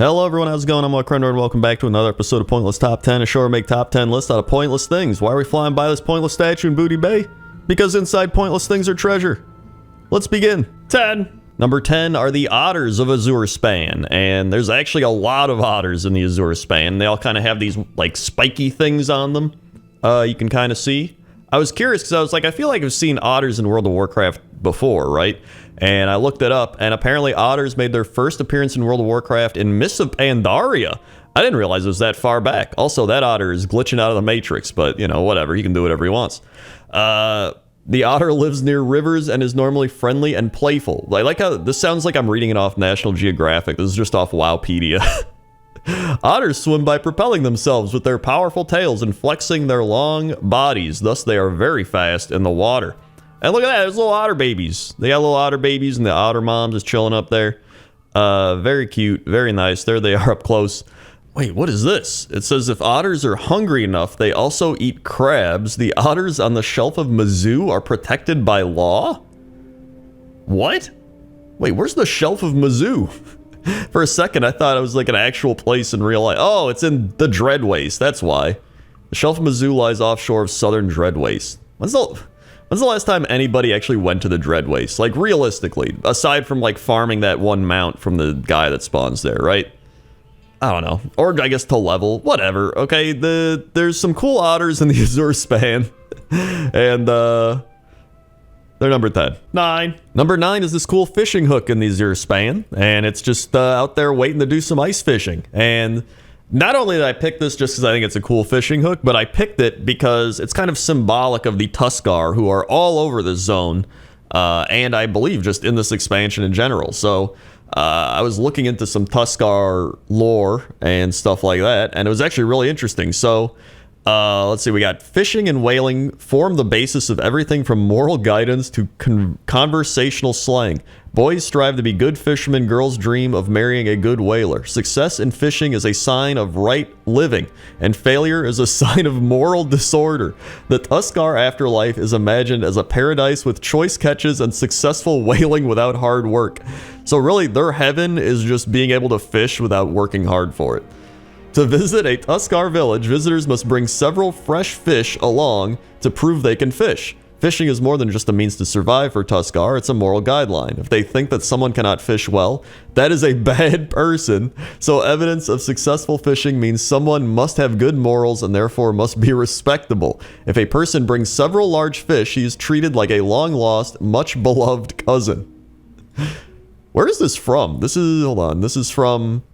Hello everyone, how's it going? I'm Wowcrendor and welcome back to another episode of Pointless Top 10, a show where we make top 10 lists out of pointless things. Why are we flying by this pointless statue in Booty Bay? Because inside pointless things are treasure. Let's begin. 10. Number 10 are the Otters of Azure Span, and there's actually a lot of otters in the Azure Span. They all kind of have these like spiky things on them. You can kind of see. I was curious because I was like, I feel like I've seen otters in World of Warcraft before, right? And I looked it up, and apparently otters made their first appearance in World of Warcraft in Mists of Pandaria. I didn't realize it was that far back. Also, that otter is glitching out of the Matrix, but, you know, whatever. He can do whatever he wants. The otter lives near rivers and is normally friendly and playful. I like how this sounds like I'm reading it off National Geographic. This is just off Wowpedia. Otters swim by propelling themselves with their powerful tails and flexing their long bodies. Thus, they are very fast in the water. And look at that, there's little otter babies. They got little otter babies, and the otter mom is chilling up there. Very cute, very nice. There they are up close. Wait, what is this? It says if otters are hungry enough, they also eat crabs. The otters on the shelf of Mizzou are protected by law? What? Wait, where's the shelf of Mizzou? For a second, I thought it was like an actual place in real life. Oh, it's in the Dread Waste, that's why. The shelf of Mizzou lies offshore of southern Dread Waste. When's the last time anybody actually went to the Dread Waste? Like, realistically, aside from, like, farming that one mount from the guy that spawns there, right? I don't know. Or, I guess, to level. Whatever, okay? There's some cool otters in the Azure Span. And, they're number 10. 9. Number 9 is this cool fishing hook in the Azure Span. And it's just out there waiting to do some ice fishing. And not only did I pick this just because I think it's a cool fishing hook, but I picked it because it's kind of symbolic of the Tuskar, who are all over this zone, and I believe just in this expansion in general. So I was looking into some Tuskar lore and stuff like that, and it was actually really interesting. So let's see, we got fishing and whaling form the basis of everything from moral guidance to conversational slang. Boys strive to be good fishermen, girls dream of marrying a good whaler. Success in fishing is a sign of right living, and failure is a sign of moral disorder. The Tuskar afterlife is imagined as a paradise with choice catches and successful whaling without hard work. So really, their heaven is just being able to fish without working hard for it. To visit a Tuskar village, visitors must bring several fresh fish along to prove they can fish. Fishing is more than just a means to survive for Tuskar, it's a moral guideline. If they think that someone cannot fish well, that is a bad person. So evidence of successful fishing means someone must have good morals and therefore must be respectable. If a person brings several large fish, he is treated like a long-lost, much-beloved cousin. Where is this from? This is from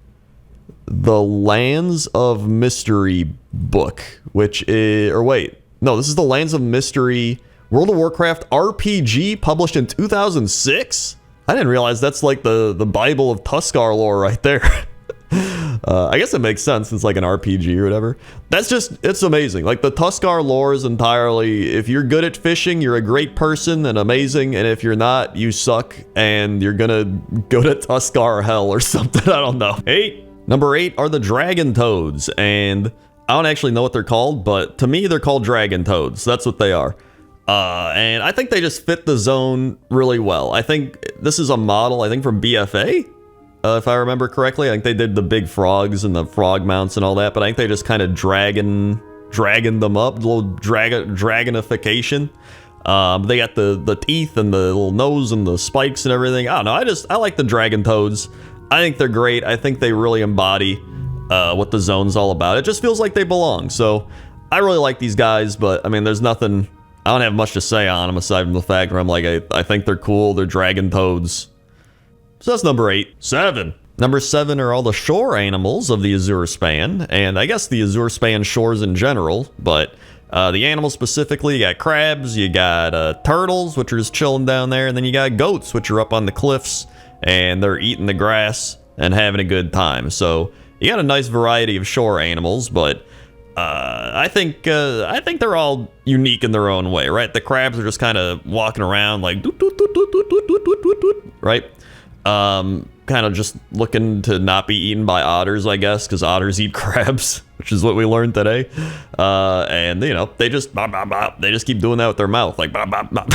the Lands of Mystery book, which is, this is the Lands of Mystery World of Warcraft RPG published in 2006? I didn't realize that's like the Bible of Tuskar lore right there. I guess it makes sense. It's like an RPG or whatever. It's amazing. Like, the Tuskar lore is entirely, if you're good at fishing, you're a great person and amazing, and if you're not, you suck, and you're gonna go to Tuskar hell or something. I don't know. 8. Number 8 are the dragon toads, and I don't actually know what they're called, but to me, they're called dragon toads. That's what they are. And I think they just fit the zone really well. I think this is a model, from BFA, if I remember correctly. I think they did the big frogs and the frog mounts and all that, but I think they just kind of dragging them up, a little dragonification. They got the teeth and the little nose and the spikes and everything. I don't know, I like the dragon toads. I think they're great. I think they really embody what the zone's all about. It just feels like they belong. So I really like these guys, but I mean, there's nothing, I don't have much to say on them aside from the fact where I'm like, I think they're cool. They're dragon toads. So that's number 8. 7. Number 7 are all the shore animals of the Azure Span, and I guess the Azure Span shores in general, but the animals specifically, you got crabs, you got turtles, which are just chilling down there, and then you got goats, which are up on the cliffs, and they're eating the grass and having a good time. So you got a nice variety of shore animals, but I think they're all unique in their own way, right? The crabs are just kind of walking around like doot, doot, doot, doot, doot, doot, doot, doot, doot, right? Kind of just looking to not be eaten by otters, I guess, because otters eat crabs, which is what we learned today. And you know, they just bop, bop, bop. They just keep doing that with their mouth, like bop, bop, bop,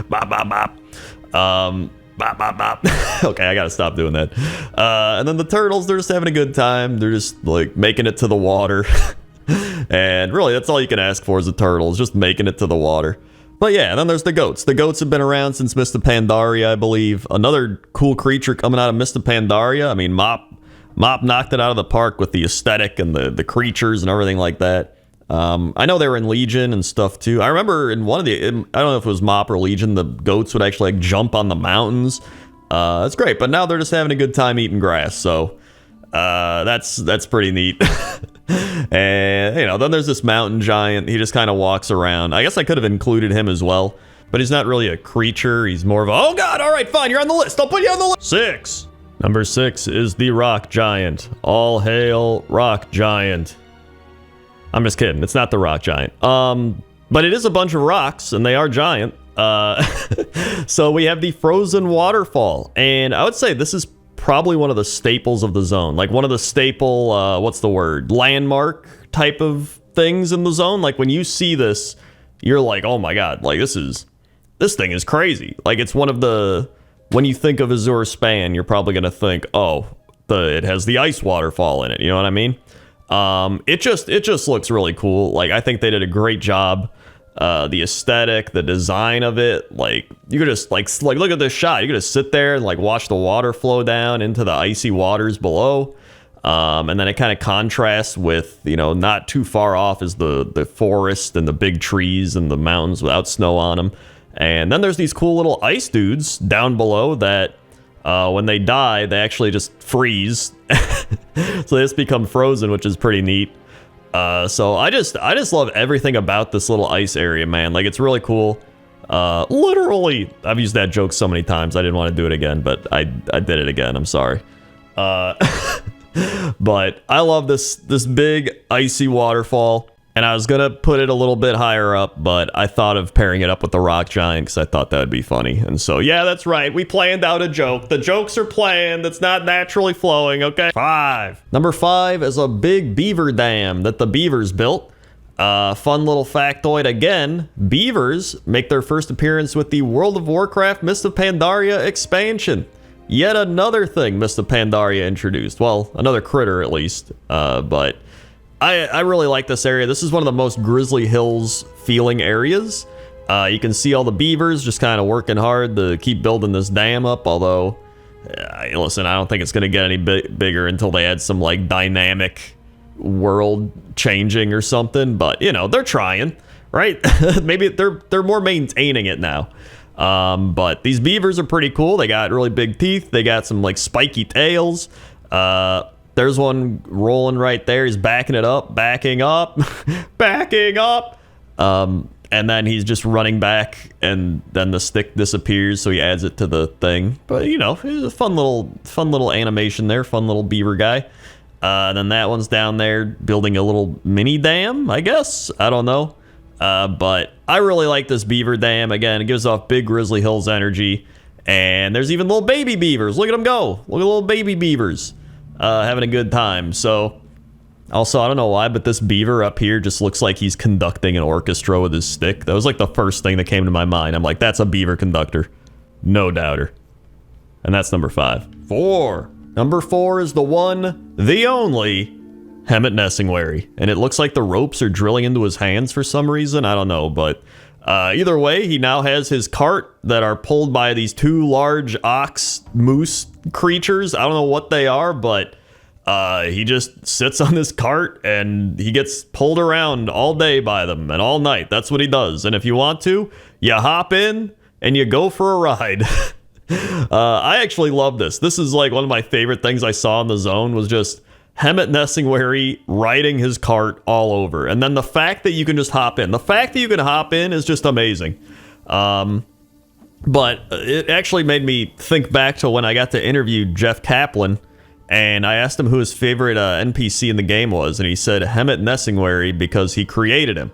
bop, bop, bop. Bop, bop, bop. Okay, I gotta stop doing that. And then the turtles, they're just having a good time. They're just, like, making it to the water. And really, that's all you can ask for as a turtle, is just making it to the water. But yeah, and then there's the goats. The goats have been around since Mist of Pandaria, I believe. Another cool creature coming out of Mist of Pandaria. I mean, Mop knocked it out of the park with the aesthetic and the creatures and everything like that. I know they were in Legion and stuff too. I remember in one of the, I don't know if it was Mop or Legion, the goats would actually like jump on the mountains. That's great, but now they're just having a good time eating grass, so that's pretty neat. And, you know, then there's this mountain giant. He just kind of walks around. I guess I could have included him as well, but he's not really a creature. He's more of a, oh god, all right, fine, you're on the list. I'll put you on the list. 6. Number 6 is the rock giant. All hail rock giant. I'm just kidding. It's not the rock giant. But it is a bunch of rocks, and they are giant. So we have the frozen waterfall, and I would say this is probably one of the staples of the zone. Like one of the staple, what's the word? Landmark type of things in the zone. Like when you see this, you're like, oh my god, like this thing is crazy. Like it's one of the, when you think of Azure Span, you're probably gonna think, oh, it has the ice waterfall in it. You know what I mean? It just looks really cool. Like I think they did a great job. The aesthetic, the design of it, like you could just like look at this shot. You could just sit there and like watch the water flow down into the icy waters below. And then it kind of contrasts with, you know, not too far off is the forest and the big trees and the mountains without snow on them. And then there's these cool little ice dudes down below that when they die, they actually just freeze. So they just become frozen, which is pretty neat. So I just love everything about this little ice area, man. Like it's really cool. Literally, I've used that joke so many times. I didn't want to do it again, but I did it again. I'm sorry. But I love this big icy waterfall. And I was gonna put it a little bit higher up, but I thought of pairing it up with the rock giant because I thought that would be funny. And so, yeah, that's right. We planned out a joke. The jokes are planned. It's not naturally flowing, okay? 5. Number 5 is a big beaver dam that the beavers built. Fun little factoid again. Beavers make their first appearance with the World of Warcraft Mist of Pandaria expansion. Yet another thing Mist of Pandaria introduced. Well, another critter at least, but I really like this area. This is one of the most Grizzly Hills feeling areas. You can see all the beavers just kind of working hard to keep building this dam up, although, listen, I don't think it's going to get any bigger until they add some, like, dynamic world changing or something, but, you know, they're trying, right? Maybe they're more maintaining it now. But these beavers are pretty cool. They got really big teeth. They got some, like, spiky tails. There's one rolling right there. He's backing it up, backing up, backing up. And then he's just running back, and then the stick disappears, so he adds it to the thing. But, you know, it's a fun little animation there, fun little beaver guy. Then that one's down there building a little mini dam, I guess. I don't know. But I really like this beaver dam. Again, it gives off big Grizzly Hills energy. And there's even little baby beavers. Look at them go. Look at little baby beavers. Having a good time. So, also, I don't know why, but this beaver up here just looks like he's conducting an orchestra with his stick. That was like the first thing that came to my mind. I'm like, that's a beaver conductor. No doubter. And that's number 5. 4. Number 4 is the one, the only, Hemet Nessingwary. And it looks like the ropes are drilling into his hands for some reason. I don't know, but either way, he now has his cart that are pulled by these 2 large ox moose creatures. I don't know what they are, but he just sits on this cart and he gets pulled around all day by them and all night. That's what he does. And if you want to, you hop in and you go for a ride. I actually love this. This is like one of my favorite things I saw in the zone was just Hemet Nessingwary riding his cart all over. And then the fact that you can just hop in. The fact that you can hop in is just amazing. But it actually made me think back to when I got to interview Jeff Kaplan, and I asked him who his favorite NPC in the game was, and he said Hemet Nessingwary because he created him.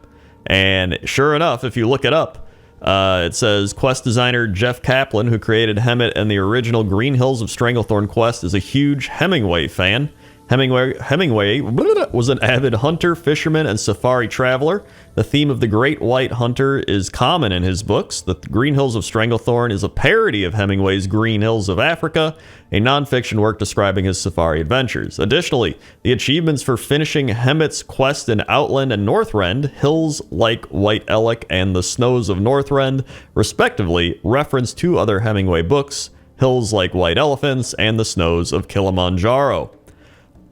And sure enough, if you look it up, it says quest designer Jeff Kaplan, who created Hemet and the original Green Hills of Stranglethorn quest, is a huge Hemingway fan. Hemingway was an avid hunter, fisherman, and safari traveler. The theme of the Great White Hunter is common in his books. The Green Hills of Stranglethorn is a parody of Hemingway's Green Hills of Africa, a non-fiction work describing his safari adventures. Additionally, the achievements for finishing Hemet's quest in Outland and Northrend, Hills like White Elk and the Snows of Northrend, respectively, reference two other Hemingway books, Hills Like White Elephants and the Snows of Kilimanjaro.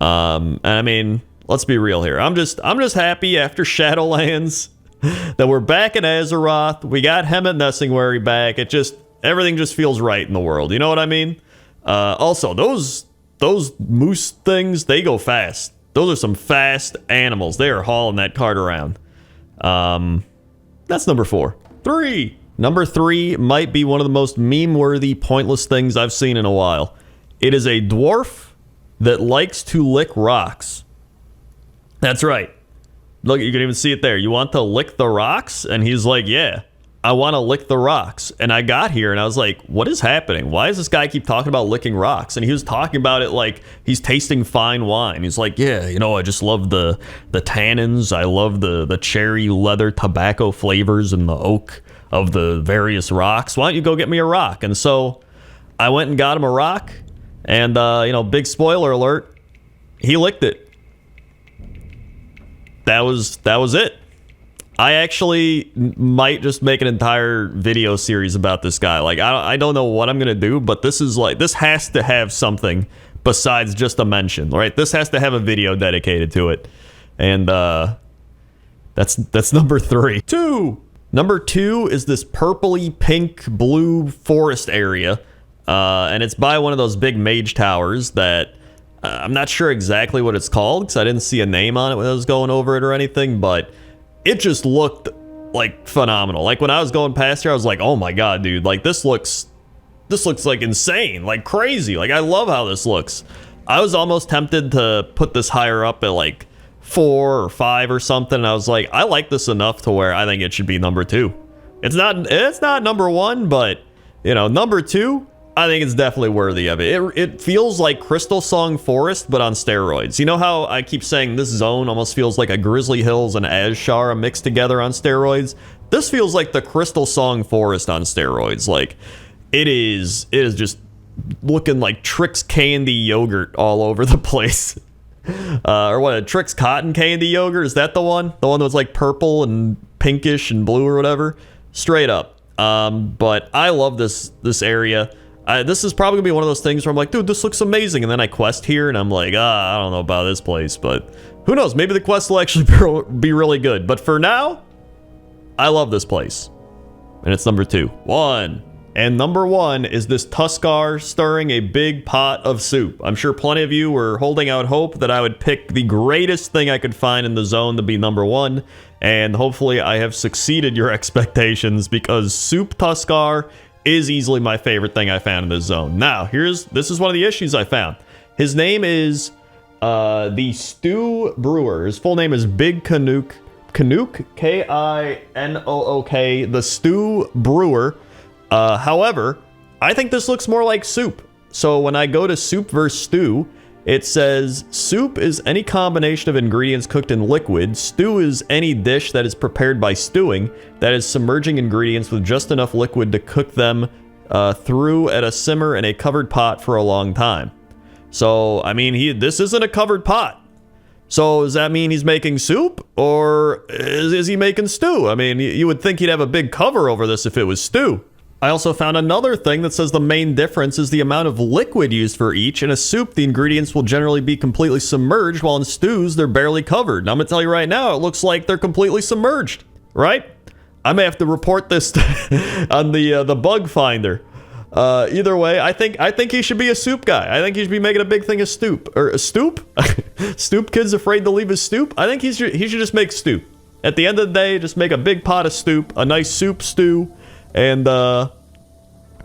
And I mean, let's be real here. I'm just happy after Shadowlands that we're back in Azeroth. We got Hemet Nessingwary back. Everything just feels right in the world. You know what I mean? Also, those moose things, they go fast. Those are some fast animals. They are hauling that cart around. That's number 4. 3. Number 3 might be one of the most meme-worthy, pointless things I've seen in a while. It is a dwarf that likes to lick rocks. That's right. Look, you can even see it there. You want to lick the rocks? And he's like, yeah, I want to lick the rocks. And I got here and I was like, what is happening? Why does this guy keep talking about licking rocks? And he was talking about it like he's tasting fine wine. He's like, yeah, you know, I just love the tannins. I love the cherry, leather, tobacco flavors and the oak of the various rocks. Why don't you go get me a rock? And so I went and got him a rock. And, you know, big spoiler alert, he licked it. That was it. I actually might just make an entire video series about this guy. Like, I don't know what I'm going to do, but this has to have something besides just a mention, right? This has to have a video dedicated to it. And, that's number 3. 2. Number 2 is this purpley pink blue forest area. And it's by one of those big mage towers that I'm not sure exactly what it's called because I didn't see a name on it when I was going over it or anything, but it just looked like phenomenal. Like when I was going past here, I was like, oh my god, dude, like this looks like insane, like crazy. Like I love how this looks. I was almost tempted to put this higher up at like 4 or 5 or something. And I was like, I like this enough to where I think it should be number 2. It's not number 1, but you know, number 2, I think it's definitely worthy of it. It feels like Crystal Song Forest, but on steroids. You know how I keep saying this zone almost feels like a Grizzly Hills and Azure mixed together on steroids? This feels like the Crystal Song Forest on steroids. Like, it is just looking like Trix Candy Yogurt all over the place. Or what, Trix Cotton Candy Yogurt? Is that the one? The one that was like purple and pinkish and blue or whatever? Straight up. But I love this area. This is probably gonna be one of those things where I'm like, dude, this looks amazing, and then I quest here and I'm like, I don't know about this place, but who knows, maybe the quest will actually be really good. But for now, I love this place. And it's number 2. 1. And number 1 is this Tuskar stirring a big pot of soup. I'm sure plenty of you were holding out hope that I would pick the greatest thing I could find in the zone to be number 1, and hopefully I have succeeded your expectations, because Soup Tuskar is easily my favorite thing I found in this zone. Now, this is one of the issues I found. His name is the Stew Brewer. His full name is Big Kinook, K-I-N-O-O-K, the Stew Brewer. However, I think this looks more like soup. So when I go to soup versus stew, it says soup is any combination of ingredients cooked in liquid. Stew is any dish that is prepared by stewing, that is submerging ingredients with just enough liquid to cook them through at a simmer in a covered pot for a long time. So, I mean, this isn't a covered pot. So does that mean he's making soup, or is he making stew? I mean, you would think he'd have a big cover over this if it was stew. I also found another thing that says the main difference is the amount of liquid used for each. In a soup, the ingredients will generally be completely submerged, while in stews, they're barely covered. And I'm going to tell you right now, it looks like they're completely submerged, right? I may have to report this on the bug finder. Either way, I think he should be a soup guy. I think he should be making a big thing of stoop. Or a stoop? Stoop kid's afraid to leave his stoop? I think he should just make stew. At the end of the day, just make a big pot of stoop, a nice soup stew. And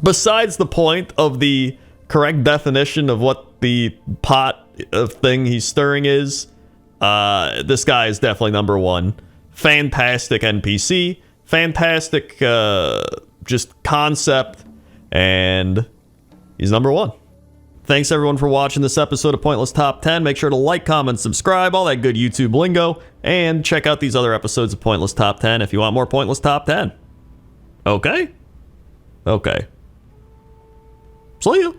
besides the point of the correct definition of what the pot of thing he's stirring is, this guy is definitely number 1. Fantastic NPC, fantastic just concept, and he's number 1. Thanks everyone for watching this episode of Pointless Top 10. Make sure to like, comment, subscribe, all that good YouTube lingo, and check out these other episodes of Pointless Top 10 if you want more Pointless Top 10. Okay? Okay. See ya.